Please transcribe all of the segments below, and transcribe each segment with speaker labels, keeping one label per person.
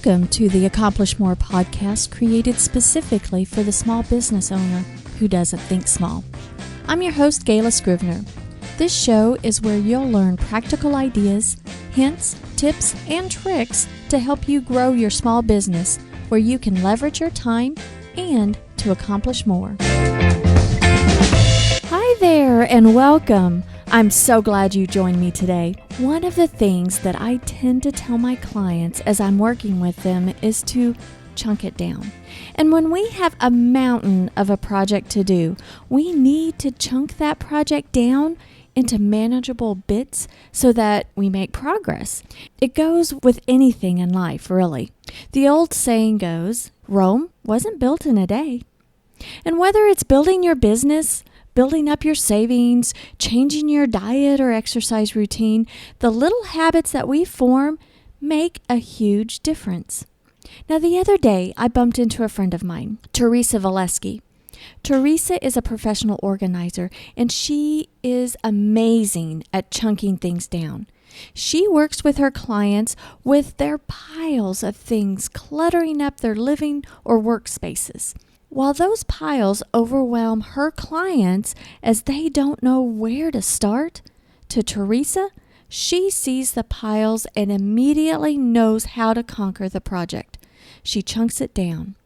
Speaker 1: Welcome to the Accomplish More podcast, created specifically for the small business owner who doesn't think small. I'm your host, Gayla Scrivener. This show is where you'll learn practical ideas, hints, tips, and tricks to help you grow your small business where you can leverage your time and to accomplish more. Hi there and welcome. I'm so glad you joined me today. One of the things that I tend to tell my clients as I'm working with them is to chunk it down. And when we have a mountain of a project to do, we need to chunk that project down into manageable bits so that we make progress. It goes with anything in life, really. The old saying goes, Rome wasn't built in a day. And whether it's building your business, building up your savings, changing your diet or exercise routine, the little habits that we form make a huge difference. Now, the other day, I bumped into a friend of mine, Theresa Volesky. Theresa is a professional organizer, and she is amazing at chunking things down. She works with her clients with their piles of things cluttering up their living or workspaces. While those piles overwhelm her clients as they don't know where to start, to Theresa, she sees the piles and immediately knows how to conquer the project. She chunks it down.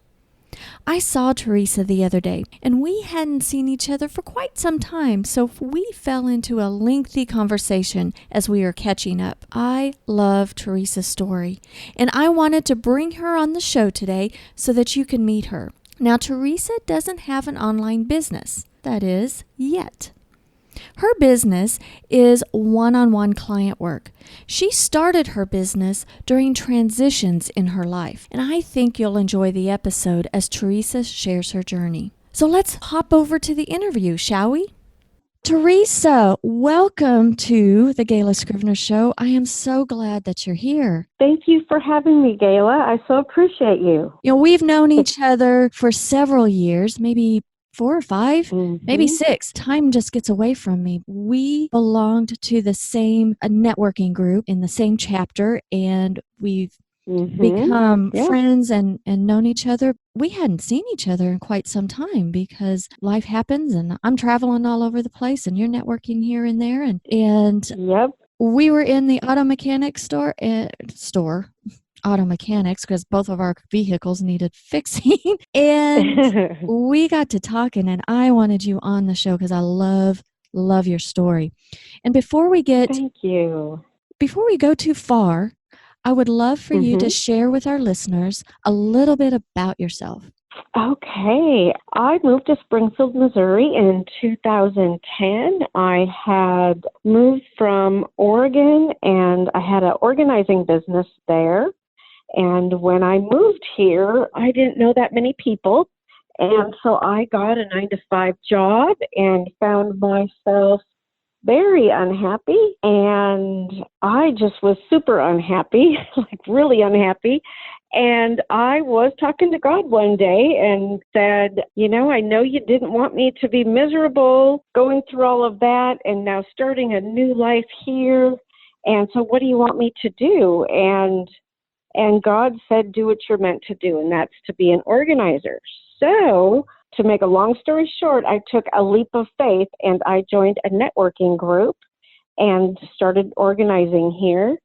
Speaker 1: I saw Theresa the other day, and we hadn't seen each other for quite some time, so we fell into a lengthy conversation as we were catching up. I love Theresa's story, and I wanted to bring her on the show today so that you can meet her. Now, Theresa doesn't have an online business, that is, yet. Her business is one-on-one client work. She started her business during transitions in her life, and I think you'll enjoy the episode as Theresa shares her journey. So let's hop over to the interview, shall we? Theresa, welcome to the Gayla Scrivener Show. I am so glad that you're here.
Speaker 2: Thank you for having me, Gayla. I so appreciate you.
Speaker 1: You know, we've known each other for several years, maybe 4 or 5, maybe 6. Time just gets away from me. We belonged to the same networking group in the same chapter, and we've become friends and known each other. We hadn't seen each other in quite some time because life happens, and I'm traveling all over the place, and you're networking here and there. And we were in the auto mechanics auto mechanics because both of our vehicles needed fixing. And we got to talking, and I wanted you on the show because I love your story. And before we go too far, I would love for you to share with our listeners a little bit about yourself.
Speaker 2: Okay. I moved to Springfield, Missouri in 2010. I had moved from Oregon, and I had an organizing business there. And when I moved here, I didn't know that many people. And so I got a 9-to-5 job and found myself very unhappy. And I just was super unhappy, like really unhappy. And I was talking to God one day and said, I know you didn't want me to be miserable going through all of that and now starting a new life here. And so what do you want me to do? And God said, do what you're meant to do, and that's to be an organizer. So to make a long story short, I took a leap of faith, and I joined a networking group and started organizing here.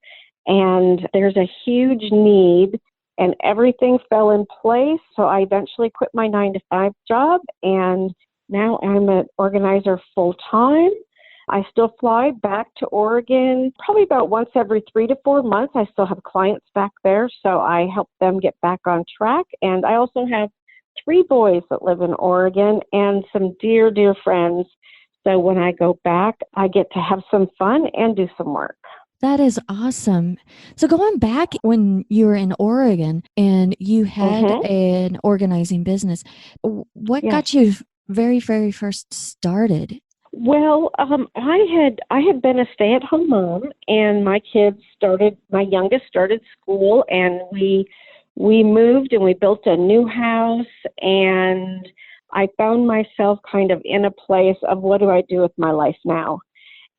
Speaker 2: And there's a huge need, and everything fell in place. So I eventually quit my 9-to-5 job, and now I'm an organizer full-time. I still fly back to Oregon probably about once every 3 to 4 months. I still have clients back there, so I help them get back on track. And I also have 3 boys that live in Oregon and some dear, dear friends. So when I go back, I get to have some fun and do some work.
Speaker 1: That is awesome. So going back when you were in Oregon and you had an organizing business, what got you very, very first started?
Speaker 2: Well, I had been a stay-at-home mom, and my youngest started school, and we moved and we built a new house, and I found myself kind of in a place of what do I do with my life now?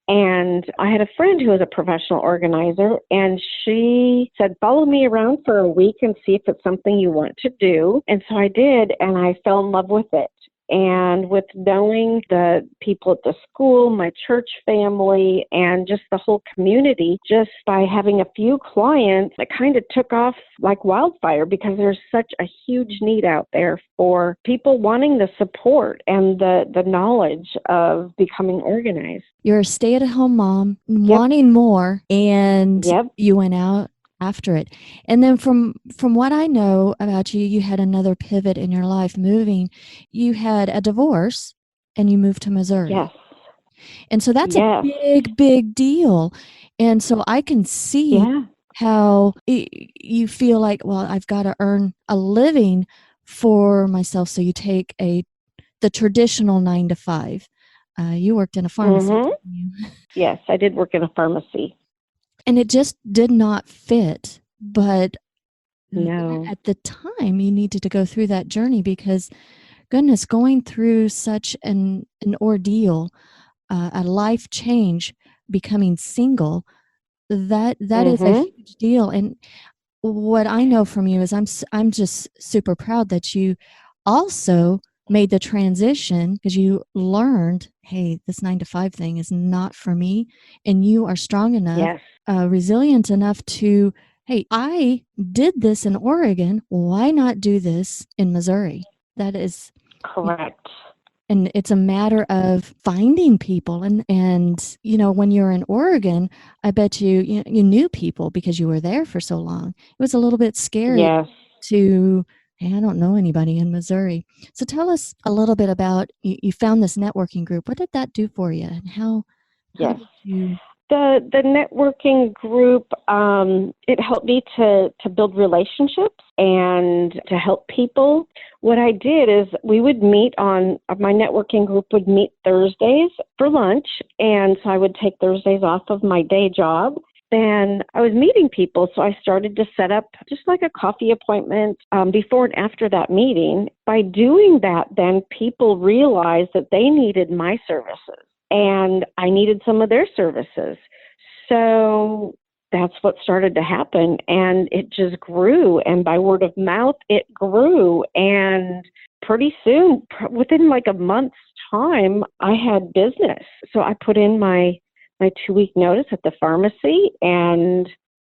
Speaker 2: And I had a friend who was a professional organizer, and she said, follow me around for a week and see if it's something you want to do. And so I did, and I fell in love with it. And with knowing the people at the school, my church family, and just the whole community, just by having a few clients, it kind of took off like wildfire because there's such a huge need out there for people wanting the support and the knowledge of becoming organized.
Speaker 1: You're a stay-at-home mom,
Speaker 2: Yep.
Speaker 1: wanting more, and
Speaker 2: Yep.
Speaker 1: you went out after it. And then from what I know about you, you had another pivot in your life moving. You had a divorce and you moved to Missouri.
Speaker 2: Yes.
Speaker 1: And so that's a
Speaker 2: Yes.
Speaker 1: big deal. And so I can see
Speaker 2: Yeah.
Speaker 1: how you feel like, well, I've got to earn a living for myself. So you take the traditional 9 to 5. You worked in a pharmacy,
Speaker 2: Mm-hmm.
Speaker 1: didn't you?
Speaker 2: Yes, I did work in a pharmacy.
Speaker 1: And it just did not fit. But
Speaker 2: No.
Speaker 1: at the time, you needed to go through that journey because, goodness, going through such an ordeal, a life change, becoming single, that is a
Speaker 2: Mm-hmm.
Speaker 1: huge deal. And what I know from you is I'm just super proud that you also made the transition because you learned, hey, this 9 to 5 thing is not for me, and you are strong enough,
Speaker 2: Yes.
Speaker 1: resilient enough to, hey, I did this in Oregon. Why not do this in Missouri? That is,
Speaker 2: Correct.
Speaker 1: and it's a matter of finding people. And when you're in Oregon, I bet you knew people because you were there for so long. It was a little bit scary
Speaker 2: Yes.
Speaker 1: to, hey, I don't know anybody in Missouri. So tell us a little bit about, you found this networking group. What did that do for you? And how
Speaker 2: Yes.
Speaker 1: did you?
Speaker 2: The networking group, it helped me to build relationships and to help people. What I did is we would meet my networking group would meet Thursdays for lunch, and so I would take Thursdays off of my day job. Then I was meeting people, so I started to set up just like a coffee appointment before and after that meeting. By doing that, then people realized that they needed my services, and I needed some of their services. So that's what started to happen, and it just grew. And by word of mouth, it grew. And pretty soon, within like a month's time, I had business. So I put in my 2-week notice at the pharmacy and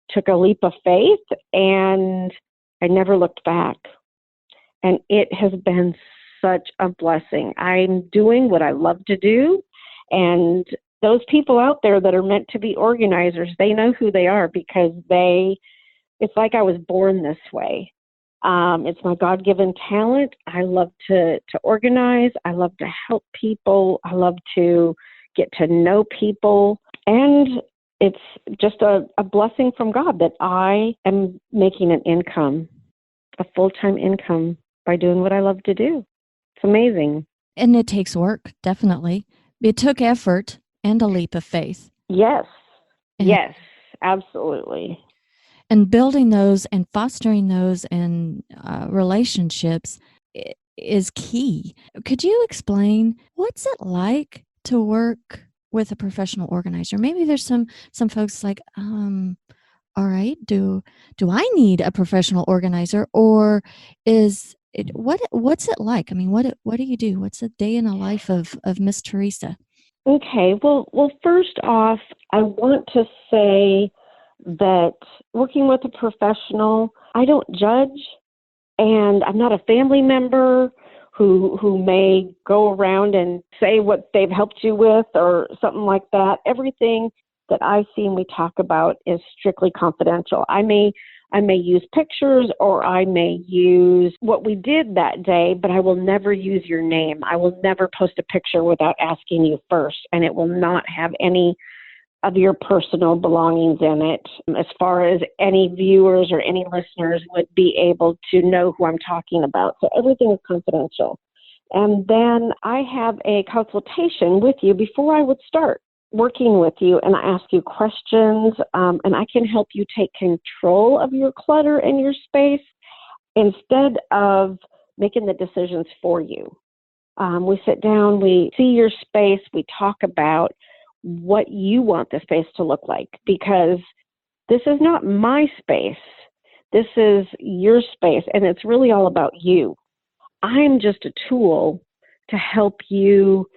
Speaker 2: took a leap of faith, and I never looked back. And it has been such a blessing. I'm doing what I love to do. And those people out there that are meant to be organizers, they know who they are because it's like I was born this way. It's my God-given talent. I love to organize. I love to help people. I love to get to know people. And it's just a blessing from God that I am making an income, a full-time income by doing what I love to do. It's amazing.
Speaker 1: And it takes work, definitely. It took effort and a leap of faith.
Speaker 2: Yes.
Speaker 1: And,
Speaker 2: Yes, absolutely.
Speaker 1: And building those and fostering those and relationships is key. Could you explain what's it like to work with a professional organizer? Maybe there's some folks like, all right, do I need a professional organizer, or is it, what's it like? I mean, what do you do? What's a day in the life of Miss Theresa?
Speaker 2: Okay. Well, first off, I want to say that working with a professional, I don't judge, and I'm not a family member who may go around and say what they've helped you with or something like that. Everything that I see and we talk about is strictly confidential. I may use pictures, or I may use what we did that day, but I will never use your name. I will never post a picture without asking you first, and it will not have any of your personal belongings in it, as far as any viewers or any listeners would be able to know who I'm talking about. So everything is confidential. And then I have a consultation with you before I would start working with you, and I ask you questions, and I can help you take control of your clutter and your space instead of making the decisions for you. We sit down, we see your space, we talk about what you want the space to look like, because this is not my space. This is your space, and it's really all about you. I'm just a tool to help you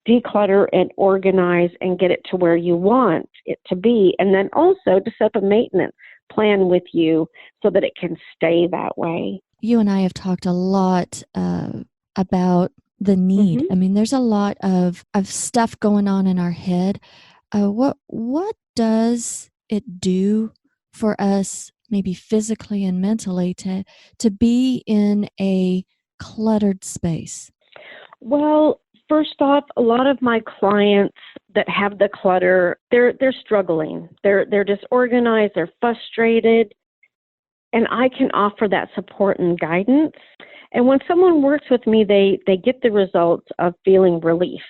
Speaker 2: declutter and organize and get it to where you want it to be, and then also to set up a maintenance plan with you so that it can stay that way.
Speaker 1: You and I have talked a lot about the need. I mean, there's a lot of stuff going on in our head. What does it do for us, maybe physically and mentally, to be in a cluttered space?
Speaker 2: Well, first off, a lot of my clients that have the clutter, they're struggling. They're disorganized, they're frustrated, and I can offer that support and guidance. And when someone works with me, they get the results of feeling relief,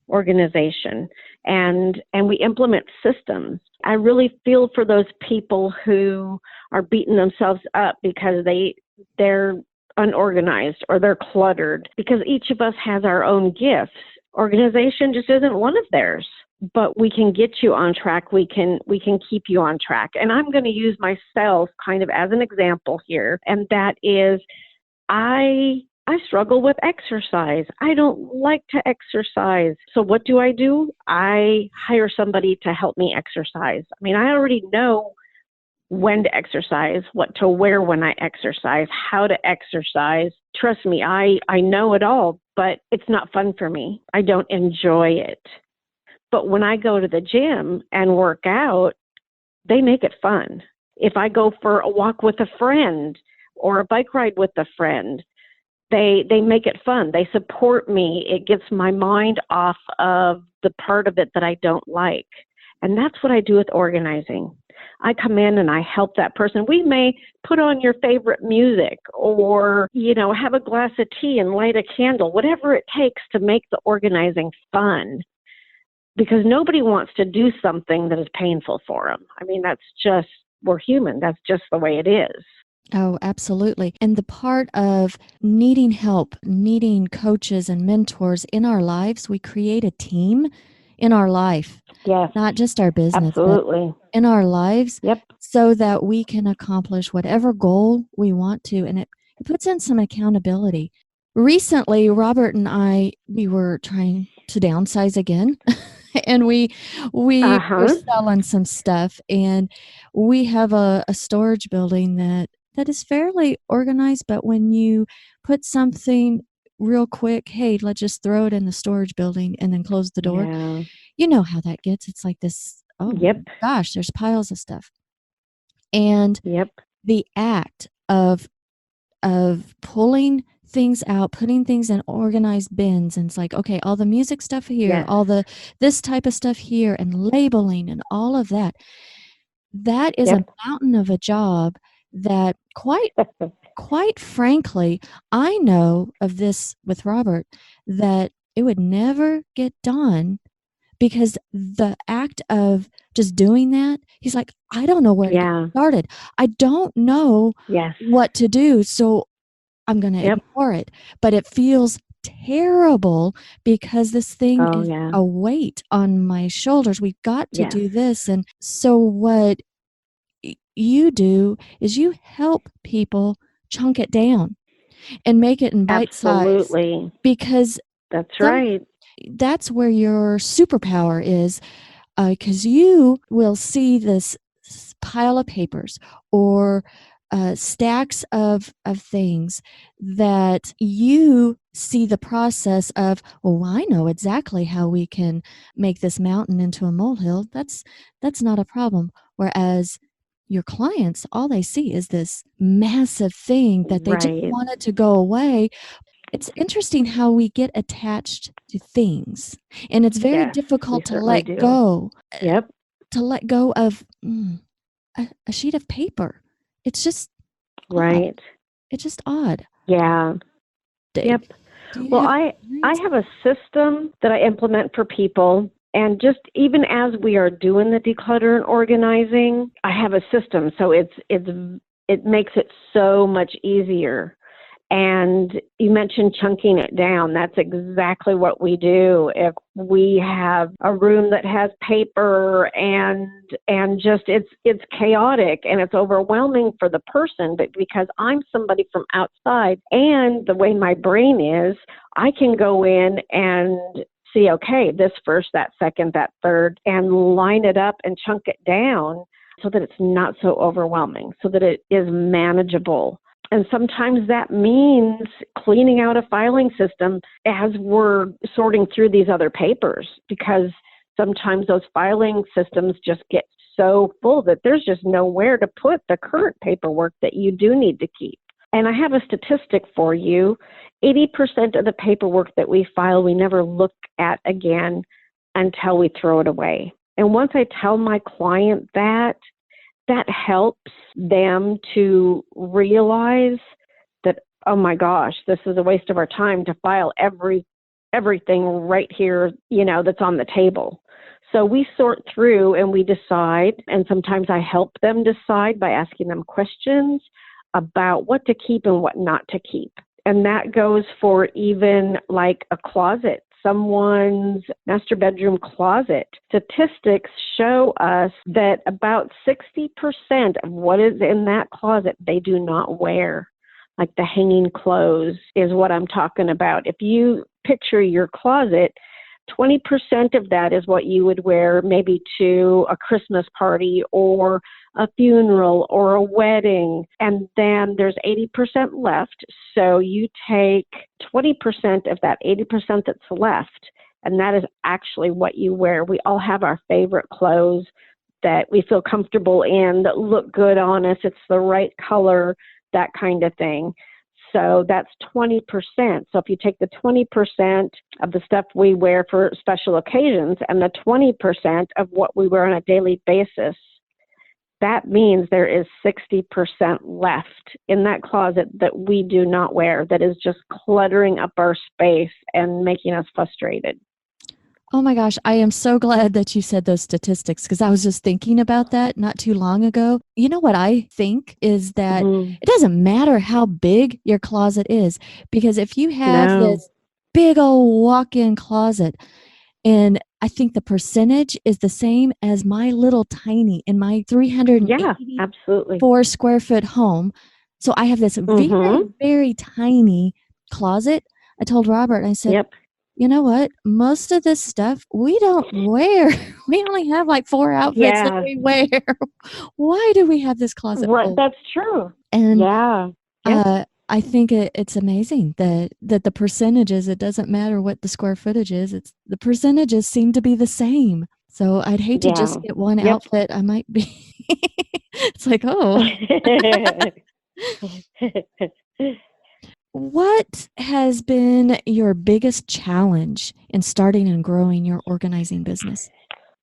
Speaker 2: organization, and we implement systems. I really feel for those people who are beating themselves up because they're unorganized or they're cluttered, because each of us has our own gifts. Organization just isn't one of theirs, but we can get you on track. We can keep you on track. And I'm going to use myself kind of as an example here, and that is I struggle with exercise. I don't like to exercise. So what do? I hire somebody to help me exercise. I mean, I already know when to exercise, what to wear when I exercise, how to exercise. Trust me, I know it all, but it's not fun for me. I don't enjoy it. But when I go to the gym and work out, they make it fun. If I go for a walk with a friend or a bike ride with a friend, they make it fun. They support me. It gets my mind off of the part of it that I don't like. And that's what I do with organizing. I come in and I help that person. We may put on your favorite music or, have a glass of tea and light a candle, whatever it takes to make the organizing fun. Because nobody wants to do something that is painful for them. I mean, we're human. That's just the way it is.
Speaker 1: Oh, absolutely. And the part of needing help, needing coaches and mentors in our lives, we create a team in our life.
Speaker 2: Yes.
Speaker 1: Not just our business,
Speaker 2: absolutely.
Speaker 1: But in our lives.
Speaker 2: Yep.
Speaker 1: So that we can accomplish whatever goal we want to. And it puts in some accountability. Recently, Robert and we were trying to downsize again. And we were selling some stuff, and we have a storage building that is fairly organized, but when you put something real quick, hey, let's just throw it in the storage building and then close the door.
Speaker 2: Yeah.
Speaker 1: You know how that gets. It's like this,
Speaker 2: Yep.
Speaker 1: Gosh, there's piles of stuff. And
Speaker 2: Yep.
Speaker 1: the act of pulling things out, putting things in organized bins, and it's like, okay, all the music stuff here,
Speaker 2: Yes.
Speaker 1: all this type of stuff here, and labeling and all of that. That is a mountain of a job that quite frankly, I know of this with Robert, that it would never get done, because the act of just doing that, he's like, I don't know where to get started. I don't know what to do, so I'm going to ignore it. But it feels terrible because this thing is a weight on my shoulders. We've got to do this. And so what you do is you help people chunk it down and make it in bite size.
Speaker 2: Absolutely.
Speaker 1: Because
Speaker 2: that's right.
Speaker 1: That's where your superpower is, because you will see this pile of papers or stacks of things that you see the process of, well, I know exactly how we can make this mountain into a molehill. That's not a problem. Whereas your clients, all they see is this massive thing that they just want it to go away. It's interesting how we get attached to things, and it's very difficult to let go. To let go of a sheet of paper. It's just odd. It's just odd.
Speaker 2: Yeah. Well, I have a system that I implement for people. And just even as we are doing the declutter and organizing, I have a system. So it makes it so much easier. And you mentioned chunking it down. That's exactly what we do. If we have a room that has paper and just it's chaotic and it's overwhelming for the person, but because I'm somebody from outside and the way my brain is, I can go in and see, okay, this first, that second, that third, and line it up and chunk it down so that it's not so overwhelming, so that it is manageable. And sometimes that means cleaning out a filing system as we're sorting through these other papers, because sometimes those filing systems just get so full that there's just nowhere to put the current paperwork that you do need to keep. And I have a statistic for you. 80% of the paperwork that we file, we never look at again until we throw it away. And once I tell my client that helps them to realize that, oh my gosh, this is a waste of our time to file everything right here, that's on the table. So we sort through and we decide, and sometimes I help them decide by asking them questions about what to keep and what not to keep. And that goes for even like a closet, someone's master bedroom closet. Statistics show us that about 60% of what is in that closet, they do not wear. Like the hanging clothes is what I'm talking about. If you picture your closet, 20% of that is what you would wear maybe to a Christmas party or a funeral or a wedding. And then there's 80% left. So you take 20% of that 80% that's left, and that is actually what you wear. We all have our favorite clothes that we feel comfortable in, that look good on us. It's the right color, that kind of thing. So that's 20%. So if you take the 20% of the stuff we wear for special occasions and the 20% of what we wear on a daily basis, that means there is 60% left in that closet that we do not wear, that is just cluttering up our space and making us frustrated.
Speaker 1: Oh my gosh, I am so glad that you said those statistics, because I was just thinking about that not too long ago. You know what I think is that it doesn't matter how big your closet is, because if you have this big old walk-in closet, and I think the percentage is the same as my little tiny in my 384 square foot home. So I have this very, very tiny closet. I told Robert, I said, you know what? Most of this stuff we don't wear. We only have like 4 outfits that we wear. Why do we have this closet full?
Speaker 2: That's true.
Speaker 1: And I think it's amazing that the percentages, it doesn't matter what the square footage is, it's the percentages seem to be the same. So I'd hate to just get one outfit. I might be it's like, oh. What has been your biggest challenge in starting and growing your organizing business?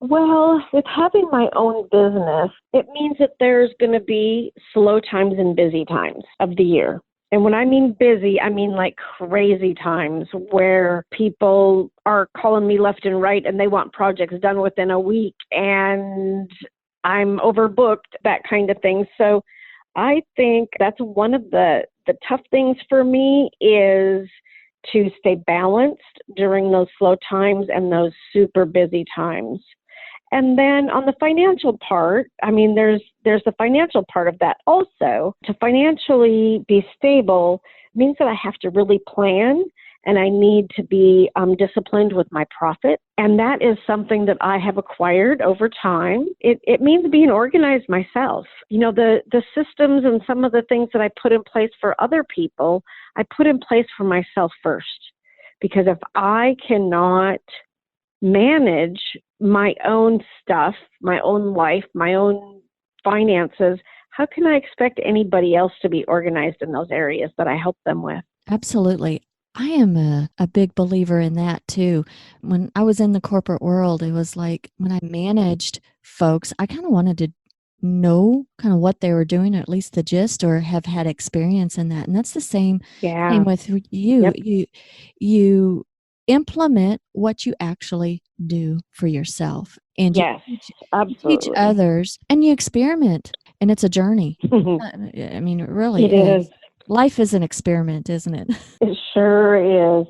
Speaker 2: Well, with having my own business, it means that there's going to be slow times and busy times of the year. And when I mean busy, I mean like crazy times where people are calling me left and right and they want projects done within a week and I'm overbooked, that kind of thing. So I think that's one of the tough things for me, is to stay balanced during those slow times and those super busy times. And then on the financial part, I mean, there's the financial part of that also. To financially be stable means that I have to really plan, and I need to be disciplined with my profit. And that is something that I have acquired over time. It means being organized myself. You know, the systems and some of the things that I put in place for other people, I put in place for myself first. Because if I cannot manage my own stuff, my own life, my own finances, how can I expect anybody else to be organized in those areas that I help them with?
Speaker 1: Absolutely. I am a big believer in that too. When I was in the corporate world, it was like when I managed folks, I kind of wanted to know kind of what they were doing, or at least the gist, or have had experience in that. And that's the same with you. You implement what you actually do for yourself, and you teach others, and you experiment, and it's a journey. I mean, it really is. Life is an experiment, isn't it?
Speaker 2: It sure is.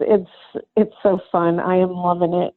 Speaker 2: It's so fun. I am loving it.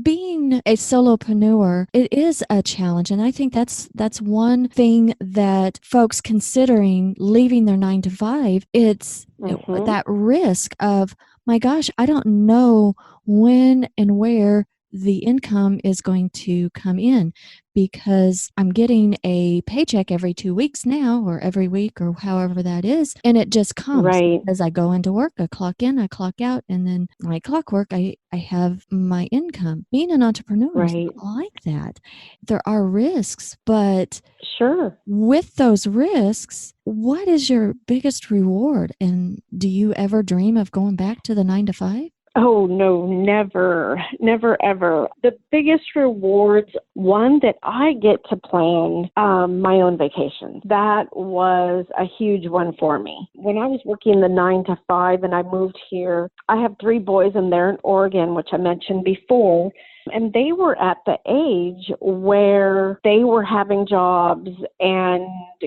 Speaker 1: Being a solopreneur, it is a challenge, and I think that's one thing that folks considering leaving their 9 to 5. It's
Speaker 2: Mhm.
Speaker 1: that risk of, my gosh, I don't know when and where the income is going to come in, because I'm getting a paycheck every 2 weeks now, or every week, or however that is, and it just comes
Speaker 2: Right.
Speaker 1: as I go into work. I clock in, I clock out, and then like clockwork, I have my income. Being an entrepreneur is
Speaker 2: Right.
Speaker 1: not like that. There are risks, but
Speaker 2: Sure.
Speaker 1: with those risks, what is your biggest reward? And do you ever dream of going back to the 9 to 5?
Speaker 2: Oh, no, never, never, ever. The biggest rewards, one, that I get to plan my own vacation. That was a huge one for me. When I was working the 9 to 5 and I moved here, I have 3 boys and they're in Oregon, which I mentioned before. And they were at the age where they were having jobs and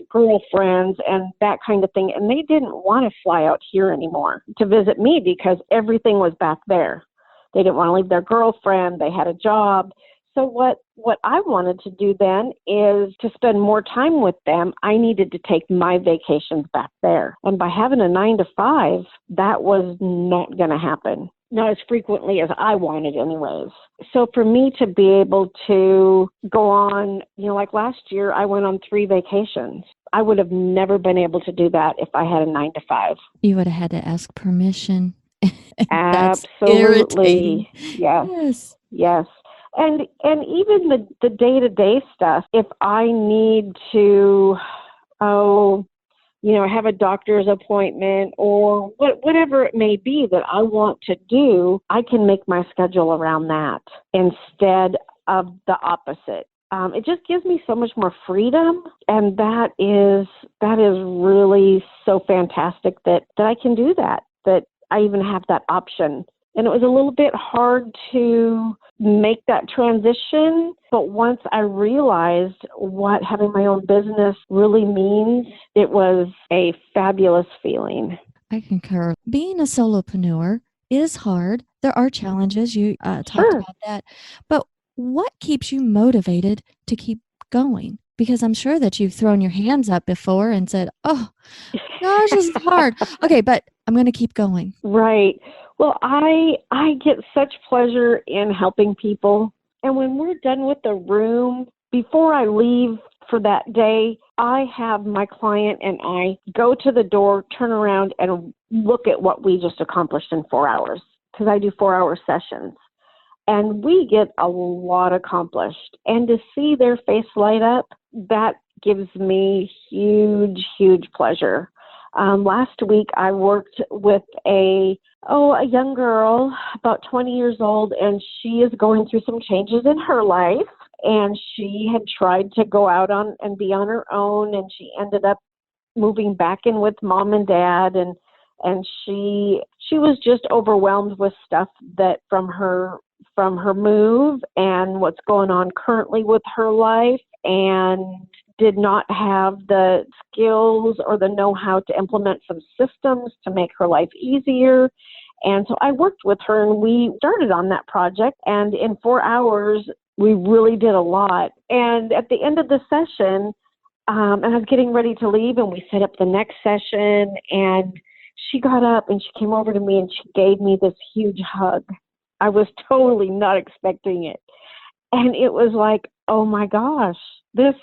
Speaker 2: girlfriends and that kind of thing. And they didn't want to fly out here anymore to visit me because everything was back there. They didn't want to leave their girlfriend. They had a job. So what I wanted to do then is to spend more time with them. I needed to take my vacations back there. And by having a 9 to 5, that was not going to happen. Not as frequently as I wanted anyways. So for me to be able to go on, like last year, I went on 3 vacations. I would have never been able to do that if I had a 9 to 5.
Speaker 1: You would have had to ask permission. That's irritating.
Speaker 2: Absolutely. Yes.
Speaker 1: Yes.
Speaker 2: Yes. And even the day-to-day stuff, if I need to, oh, have a doctor's appointment or whatever it may be that I want to do, I can make my schedule around that instead of the opposite. It just gives me so much more freedom, and that is really so fantastic that I can do that I even have that option. And it was a little bit hard to make that transition, but once I realized what having my own business really means, it was a fabulous feeling.
Speaker 1: I concur. Being a solopreneur is hard. There are challenges. You talked
Speaker 2: Sure.
Speaker 1: about that. But what keeps you motivated to keep going? Because I'm sure that you've thrown your hands up before and said, oh, gosh, this is hard. Okay, but I'm going to keep going.
Speaker 2: Right. Well, I get such pleasure in helping people. And when we're done with the room, before I leave for that day, I have my client and I go to the door, turn around, and look at what we just accomplished in 4 hours, because I do 4-hour sessions. And we get a lot accomplished. And to see their face light up, that gives me huge, huge pleasure. Last week, I worked with a young girl, about 20 years old, and she is going through some changes in her life. And she had tried to go out on and be on her own, and she ended up moving back in with mom and dad, and she was just overwhelmed with stuff that from her move and what's going on currently with her life, and did not have the skills or the know-how to implement some systems to make her life easier. And so I worked with her and we started on that project. And in 4 hours, we really did a lot. And at the end of the session, and I was getting ready to leave and we set up the next session, and she got up and she came over to me and she gave me this huge hug. I was totally not expecting it. And it was like, oh my gosh, this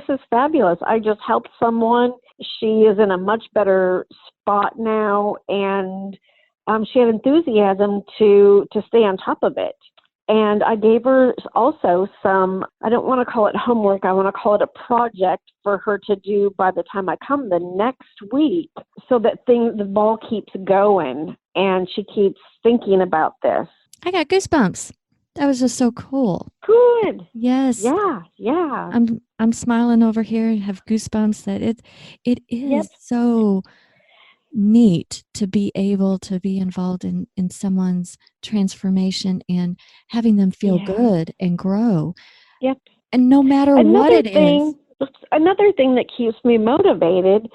Speaker 2: is fabulous. I just helped someone. She is in a much better spot now, and she had enthusiasm to stay on top of it. And I gave her also some, I don't want to call it homework, I want to call it a project for her to do by the time I come the next week, so that the ball keeps going and she keeps thinking about this.
Speaker 1: I got goosebumps. That was just so cool.
Speaker 2: Good.
Speaker 1: Yes.
Speaker 2: Yeah.
Speaker 1: I'm smiling over here and have goosebumps that it
Speaker 2: Yep.
Speaker 1: is so neat to be able to be involved in someone's transformation and having them feel good and grow.
Speaker 2: Yep.
Speaker 1: And no matter what it is.
Speaker 2: Another thing that keeps me motivated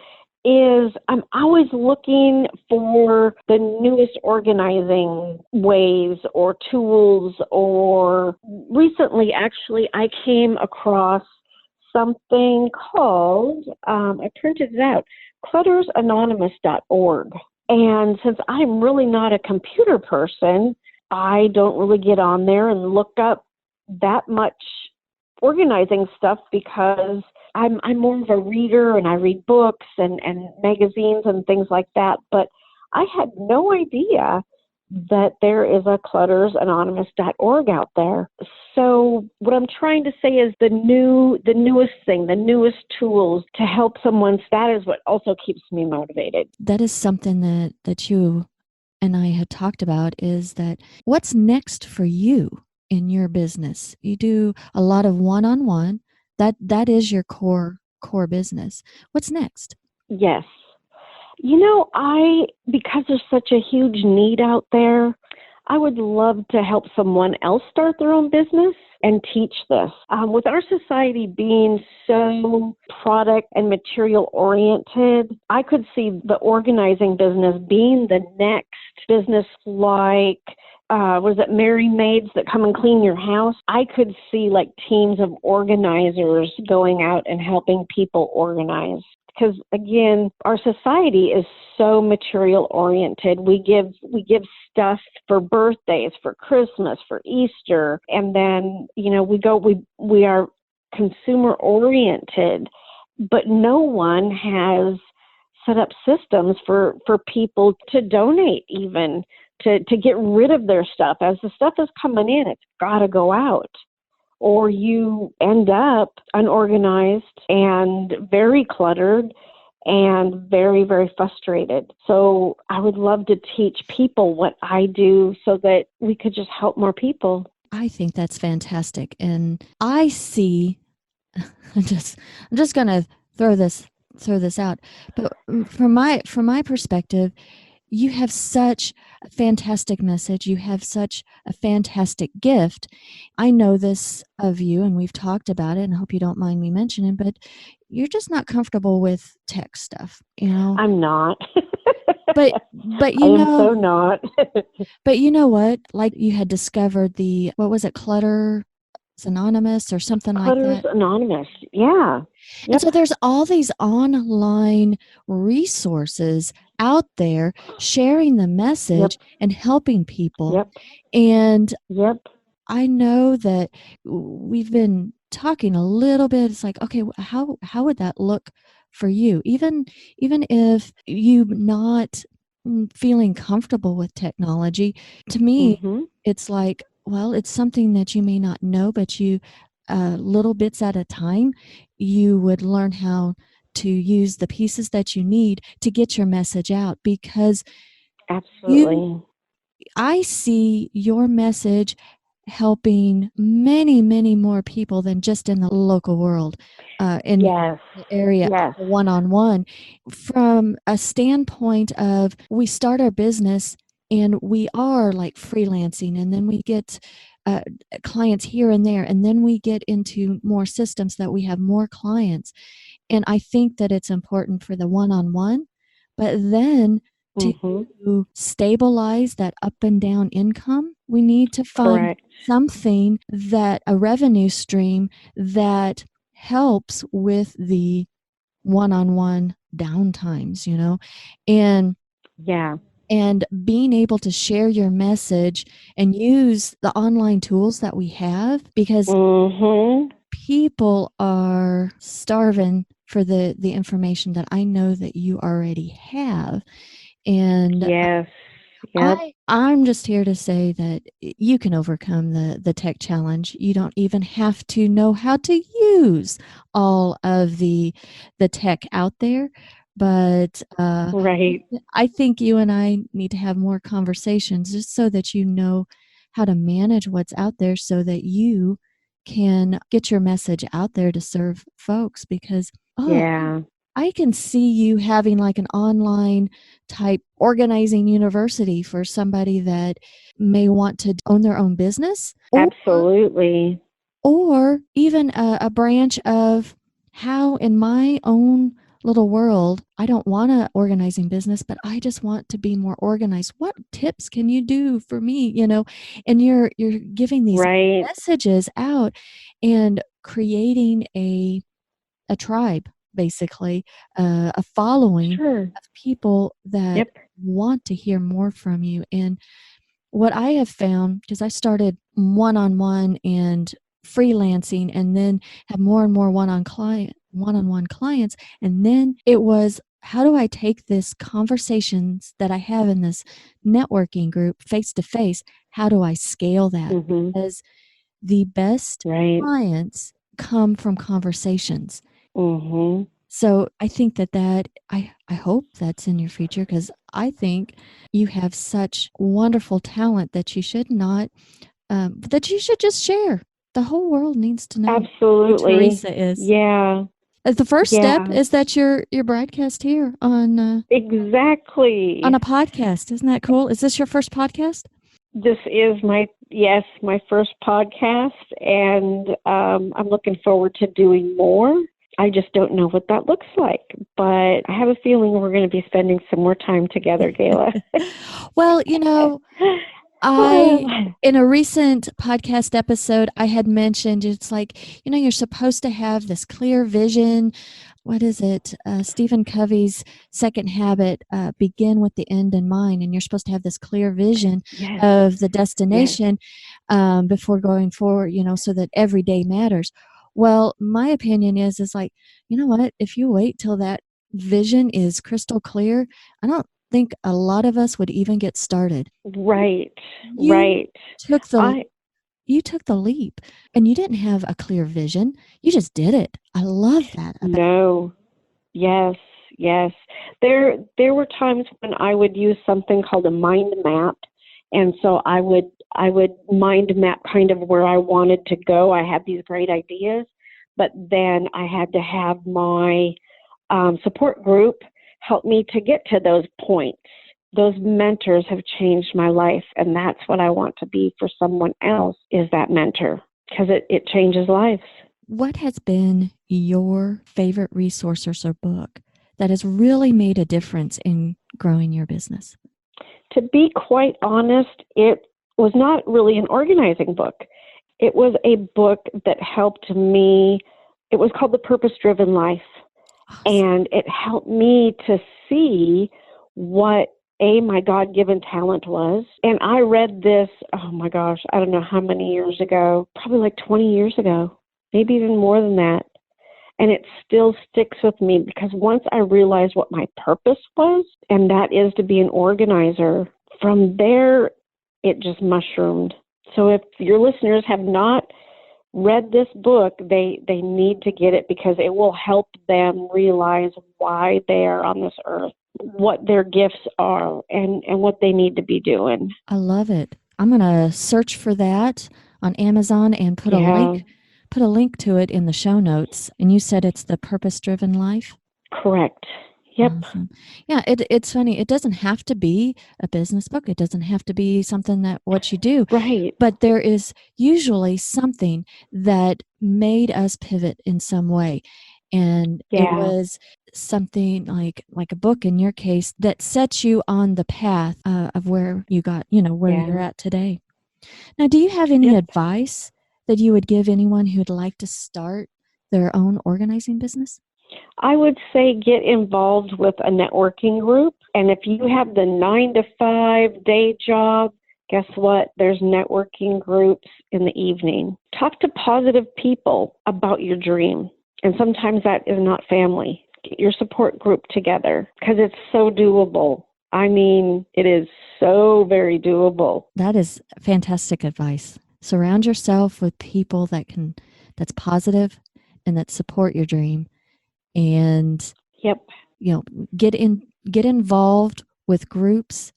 Speaker 2: is I'm always looking for the newest organizing ways or tools. Or recently, actually, I came across something called, I printed it out, cluttersanonymous.org. And since I'm really not a computer person, I don't really get on there and look up that much organizing stuff because I'm more of a reader and I read books and magazines and things like that. But I had no idea that there is a cluttersanonymous.org out there. So what I'm trying to say is the newest thing, the newest tools to help someone, that is what also keeps me motivated.
Speaker 1: That is something that you and I had talked about, is that what's next for you in your business? You do a lot of one-on-one. That is your core business. What's next?
Speaker 2: Yes. Because there's such a huge need out there, I would love to help someone else start their own business and teach this. With our society being so product and material oriented, I could see the organizing business being the next business, like was it Mary Maids that come and clean your house? I could see like teams of organizers going out and helping people organize. Because again, our society is so material oriented. We give stuff for birthdays, for Christmas, for Easter, and then we are consumer oriented, but no one has set up systems for people to donate, even to get rid of their stuff. As the stuff is coming in, it's got to go out, or you end up unorganized and very cluttered and very, very frustrated. So I would love to teach people what I do so that we could just help more people.
Speaker 1: I think that's fantastic. And I see, I'm just going to throw this out. But from my perspective, you have such a fantastic message. You have such a fantastic gift. I know this of you, and we've talked about it, and I hope you don't mind me mentioning, but you're just not comfortable with tech stuff,
Speaker 2: I'm not.
Speaker 1: But
Speaker 2: I am so not.
Speaker 1: But you know what? Like, you had discovered what was it, Clutters Anonymous or something like that?
Speaker 2: Clutters Anonymous, yeah. Yep.
Speaker 1: And so there's all these online resources out there sharing the message and helping people.
Speaker 2: Yep.
Speaker 1: And
Speaker 2: Yep.
Speaker 1: I know that we've been talking a little bit. It's like, okay, how would that look for you? Even if you not feeling comfortable with technology, to me, it's like, well, it's something that you may not know, but you little bits at a time, you would learn how to use the pieces that you need to get your message out. Because
Speaker 2: absolutely,
Speaker 1: I see your message helping many, many more people than just in the local world, in the area, one-on-one. From a standpoint of, we start our business and we are like freelancing, and then we get clients here and there, and then we get into more systems that we have more clients. And I think that it's important for the one-on-one, but then to stabilize that up and down income, we need to find something, that a revenue stream that helps with the one-on-one downtimes, and being able to share your message and use the online tools that we have, because people are starving for the information that I know that you already have. And I'm just here to say that you can overcome the tech challenge. You don't even have to know how to use all of the tech out there. But I think you and I need to have more conversations, just so that you know how to manage what's out there, so that you can get your message out there to serve folks. Because I can see you having like an online type organizing university for somebody that may want to own their own business.
Speaker 2: Absolutely.
Speaker 1: Or even a branch of how, in my own little world. I don't want an organizing business, but I just want to be more organized. What tips can you do for me? And you're giving these
Speaker 2: Right.
Speaker 1: messages out and creating a tribe, basically, a following
Speaker 2: Sure.
Speaker 1: of people that
Speaker 2: Yep.
Speaker 1: want to hear more from you. And what I have found, because I started one-on-one and freelancing, and then have more and more one-on-one clients, and then it was, how do I take this conversations that I have in this networking group face to face? How do I scale that?
Speaker 2: Mhm.
Speaker 1: Because the best
Speaker 2: Right.
Speaker 1: clients come from conversations.
Speaker 2: Mhm.
Speaker 1: So I think that I hope that's in your future, because I think you have such wonderful talent that you should not, that you should just share. The whole world needs to know who
Speaker 2: Absolutely.
Speaker 1: Theresa is.
Speaker 2: Yeah.
Speaker 1: The first step
Speaker 2: Yeah.
Speaker 1: is that you're broadcast here on
Speaker 2: Exactly.
Speaker 1: a podcast. Isn't that cool? Is this your first podcast?
Speaker 2: This is my first podcast, and I'm looking forward to doing more. I just don't know what that looks like, but I have a feeling we're going to be spending some more time together, Gayla.
Speaker 1: Well, in a recent podcast episode, I had mentioned, it's like, you're supposed to have this clear vision. What is it? Stephen Covey's second habit, begin with the end in mind. And you're supposed to have this clear vision
Speaker 2: Yes.
Speaker 1: of the
Speaker 2: Yes.
Speaker 1: destination, before going forward, so that every day matters. Well, my opinion is like, you know what? If you wait till that vision is crystal clear, I don't think a lot of us would even get started.
Speaker 2: Right.
Speaker 1: You
Speaker 2: Right.
Speaker 1: took the
Speaker 2: I
Speaker 1: you took the leap, and you didn't have a clear vision. You just did it. I love that about.
Speaker 2: No. Yes. Yes. There were times when I would use something called a mind map, and so I would mind map kind of where I wanted to go. I had these great ideas, but then I had to have my support group help me to get to those points. Those mentors have changed my life, and that's what I want to be for someone else, is that mentor, because it changes lives.
Speaker 1: What has been your favorite resource or book that has really made a difference in growing your business?
Speaker 2: To be quite honest, it was not really an organizing book. It was a book that helped me. It was called The Purpose Driven Life.
Speaker 1: Awesome.
Speaker 2: And it helped me to see what my God given talent was. And I read this, oh my gosh, I don't know how many years ago, probably like 20 years ago, maybe even more than that. And it still sticks with me, because once I realized what my purpose was, and that is to be an organizer, from there, it just mushroomed. So if your listeners have not read this book, they need to get it, because it will help them realize why they are on this earth, what their gifts are, and what they need to be doing.
Speaker 1: I love it. I'm going to search for that on Amazon and
Speaker 2: Yeah,
Speaker 1: put a link to it in the show notes. And you said it's The Purpose Driven Life?
Speaker 2: correct. Yep.
Speaker 1: Awesome. Yeah, it's funny. It doesn't have to be a business book. It doesn't have to be something that what you do,
Speaker 2: Right.
Speaker 1: but there is usually something that made us pivot in some way. And it
Speaker 2: Yeah.
Speaker 1: was something like a book in your case that sets you on the path, of where you got, where you're
Speaker 2: Yeah.
Speaker 1: at today. Now, do you have any
Speaker 2: Yep.
Speaker 1: advice that you would give anyone who'd like to start their own organizing business?
Speaker 2: I would say get involved with a networking group. And if you have the 9 to 5 day job, guess what? There's networking groups in the evening. Talk to positive people about your dream. And sometimes that is not family. Get your support group together, because it's so doable. I mean, it is so very doable.
Speaker 1: That is fantastic advice. Surround yourself with people that's positive and that support your dream, and
Speaker 2: Yep.
Speaker 1: you know, get involved with groups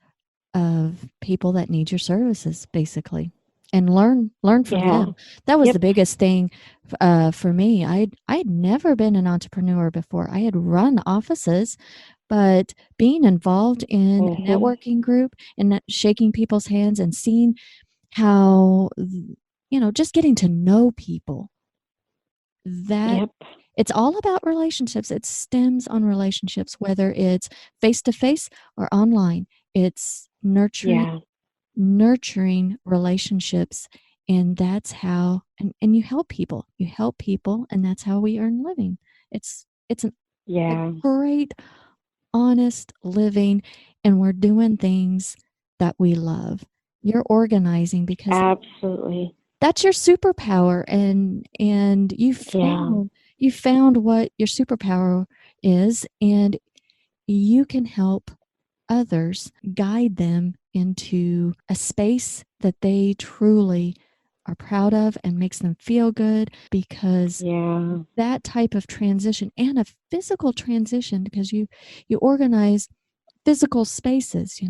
Speaker 1: of people that need your services, basically, and learn from
Speaker 2: Yeah.
Speaker 1: them. That was the
Speaker 2: Yep.
Speaker 1: biggest thing, for me. I'd never been an entrepreneur before. I had run offices, but being involved in a
Speaker 2: Mm-hmm.
Speaker 1: networking group and shaking people's hands and seeing how, just getting to know people, that
Speaker 2: Yep.
Speaker 1: It's all about relationships. It stems on relationships, whether it's face-to-face or online. It's
Speaker 2: Yeah.
Speaker 1: nurturing relationships, and that's how and you help people, and that's how we earn a living. It's a
Speaker 2: Yeah.
Speaker 1: great honest living, and we're doing things that we love. You're organizing because
Speaker 2: Absolutely.
Speaker 1: that's your superpower, and
Speaker 2: Yeah.
Speaker 1: you found what your superpower is, and you can help others, guide them into a space that they truly are proud of and makes them feel good, because
Speaker 2: Yeah.
Speaker 1: that type of transition, and a physical transition, because you organize physical spaces,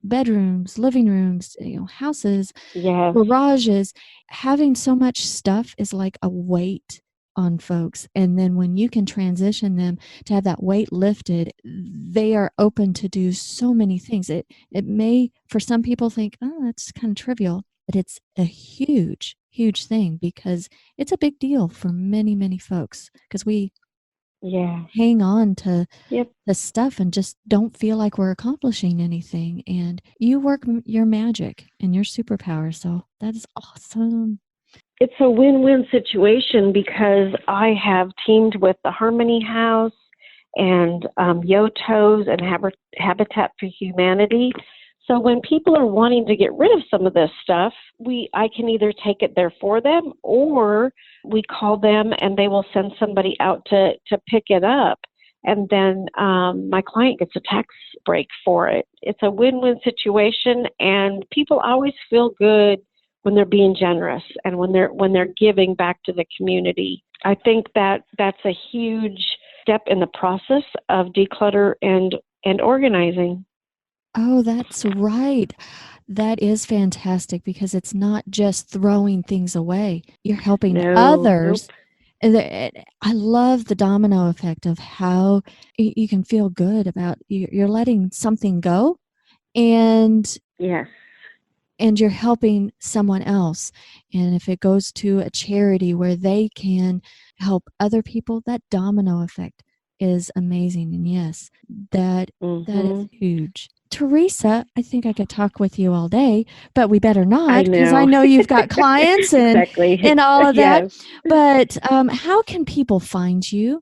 Speaker 1: bedrooms, living rooms, houses,
Speaker 2: Yes.
Speaker 1: garages. Having so much stuff is like a weight on folks. And then when you can transition them to have that weight lifted, they are open to do so many things. It may, for some people, think, oh, that's kind of trivial, but it's a huge, huge thing, because it's a big deal for many, many folks, because we
Speaker 2: Yeah.
Speaker 1: hang on to
Speaker 2: Yep.
Speaker 1: the stuff and just don't feel like we're accomplishing anything. And you work your magic and your superpower. So that is awesome.
Speaker 2: It's a win-win situation because I have teamed with the Harmony House and Yotos and Habitat for Humanity. So when people are wanting to get rid of some of this stuff, I can either take it there for them, or we call them and they will send somebody out to pick it up. And then my client gets a tax break for it. It's a win-win situation, and people always feel good when they're being generous and when they're giving back to the community. I think that's a huge step in the process of declutter and organizing.
Speaker 1: Oh, that's right. That is fantastic, because it's not just throwing things away. You're helping
Speaker 2: No,
Speaker 1: others.
Speaker 2: nope.
Speaker 1: I love the domino effect of how you can feel good about you're letting something go, and
Speaker 2: Yes.
Speaker 1: you're helping someone else. And if it goes to a charity where they can help other people, that domino effect is amazing. And yes, that is
Speaker 2: Mhm.
Speaker 1: huge. Teresa, I think I could talk with you all day, but we better
Speaker 2: I
Speaker 1: not, because I
Speaker 2: know.
Speaker 1: know you've got clients and
Speaker 2: Exactly.
Speaker 1: all of that.
Speaker 2: Yes.
Speaker 1: But how can people find you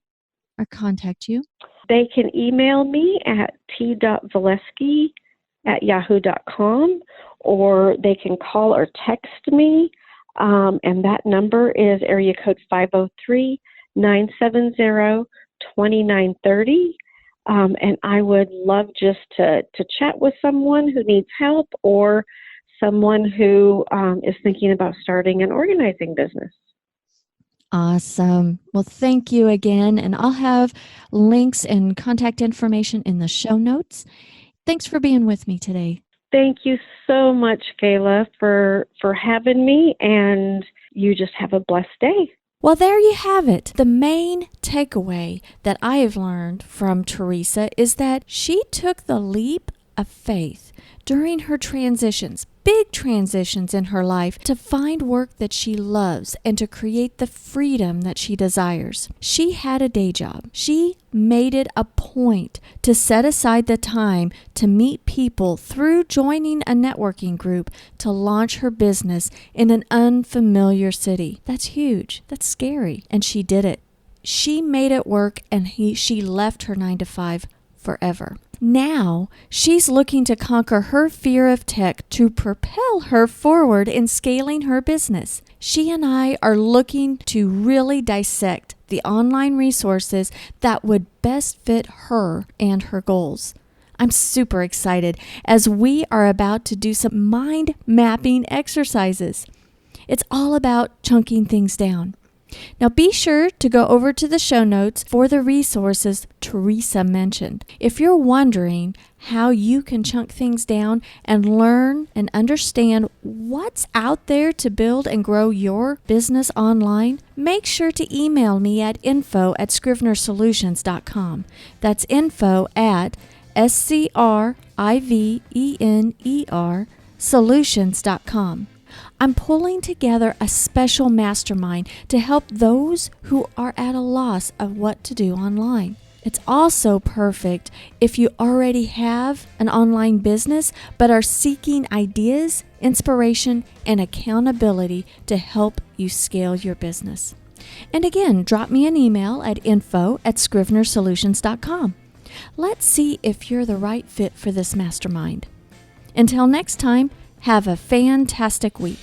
Speaker 1: or contact you?
Speaker 2: They can email me at t.volesky@yahoo.com, or they can call or text me, and that number is area code 503-970-2930. And I would love just to chat with someone who needs help, or someone who is thinking about starting an organizing business.
Speaker 1: Awesome. Well, thank you again. And I'll have links and contact information in the show notes. Thanks for being with me today.
Speaker 2: Thank you so much, Kayla, for having me, and you just have a blessed day.
Speaker 1: Well, there you have it. The main takeaway that I have learned from Theresa is that she took the leap of faith during her transitions, big transitions in her life, to find work that she loves and to create the freedom that she desires. She had a day job. She made it a point to set aside the time to meet people through joining a networking group to launch her business in an unfamiliar city. That's huge. That's scary. And she did it. She made it work, and she left her 9-to-5 forever. Now, she's looking to conquer her fear of tech to propel her forward in scaling her business. She and I are looking to really dissect the online resources that would best fit her and her goals. I'm super excited, as we are about to do some mind mapping exercises. It's all about chunking things down. Now, be sure to go over to the show notes for the resources Theresa mentioned. If you're wondering how you can chunk things down and learn and understand what's out there to build and grow your business online, make sure to email me at info@scrivenersolutions.com. That's info@scrivener solutions.com. I'm pulling together a special mastermind to help those who are at a loss of what to do online. It's also perfect if you already have an online business but are seeking ideas, inspiration, and accountability to help you scale your business. And again, drop me an email at info@scrivenersolutions.com. Let's see if you're the right fit for this mastermind. Until next time, have a fantastic week.